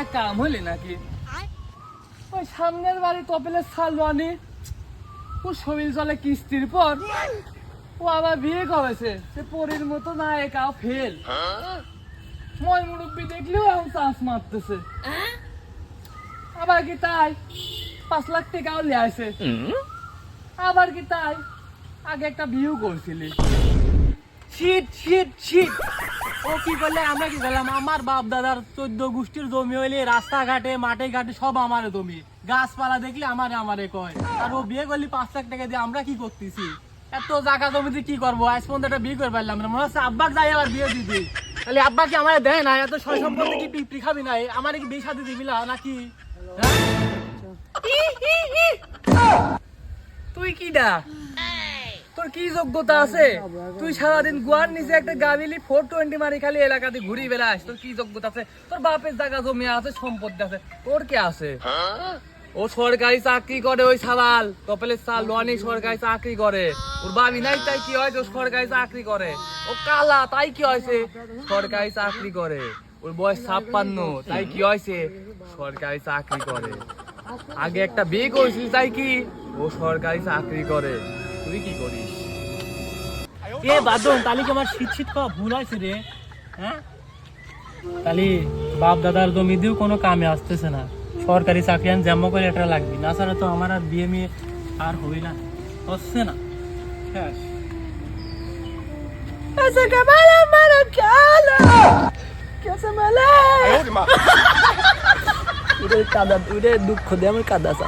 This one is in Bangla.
একটা কাম হইলে নাকি ওই সামনের বাড়ি কপিলের সালওয়ানি ও শরীর চলে কিস্তির পর ও আবার বিয়ে করেছে সে পরীর মতো না একাও ফেল মই মুরব্বী দেখলেও এখন চান্স মারতেছে আবার কি তাই 5 লাখ টাকাও লিয়ে আসে আবার কি তাই আগে একটা বিয়ে করছিলি শীত শীত শীত ও কি করলে আমরা কি করলাম আমার বাপ দাদার 14 গোষ্ঠীর জমি হইলে রাস্তাঘাটে মাঠে ঘাটে সব আমার জমি গাছপালা দেখলে আমারে কয় আর ও বিয়ে করলি 5 লাখ টাকা দিয়ে আমরা কি করতেছি এত জায়গা জমিতে কি করবো আজ পর্যন্ত একটা বিয়ে করে পারলাম না মনে হচ্ছে আব্বাক যাই আবার বিয়ে দিবি তাহলে আব্বা কি আমার দেয় না এত সয় সম্পত্তি কি পিপড়ি খাবি না আমার কি বিয়ে সাথে দিবি না নাকি তুই কি ডা তোর কি যোগ্যতা আছে তুই সারাদিন গুয়ার নিচে একটা গাবিলি 420 মারি খালি এলাকাতে ঘুরি বেড়াস তোর কি যোগ্যতা আছে তোর বাপের জায়গা জমি আছে সম্পত্তি আছে তোর কি আছে ও সরকারি চাকরি করে ওই সালাল কপালের সাল লোয়ানি সরকারি চাকরি করে ওর বাবি নাই তাই কি হয় সরকারি চাকরি করে ও কালা তাই কি হয়েছে সরকারি চাকরি করে ওর বয়স 56 তাই কি হয়েছে সরকারি চাকরি করে আগে একটা বিয়ে করেছিস তাই কি ও সরকারি চাকরি করে তুই কি করিস এ বাদন তাহলে কি আমার শীত শীত খাওয়া ভুল হয়েছে রে হ্যাঁ তাহলে বাপ দাদার জমি দিয়েও কোনো কামে আসতেছে না সরকারি চাকরি আন জন্ম করে এটা লাগবে না ছাড়া তো আমার আর বিয়ে মেয়ে আর হবে না হচ্ছে না শেষ ऐसे कमाल हमारा ख्याल कैसे मिले उधर दुख खुद में कादा सा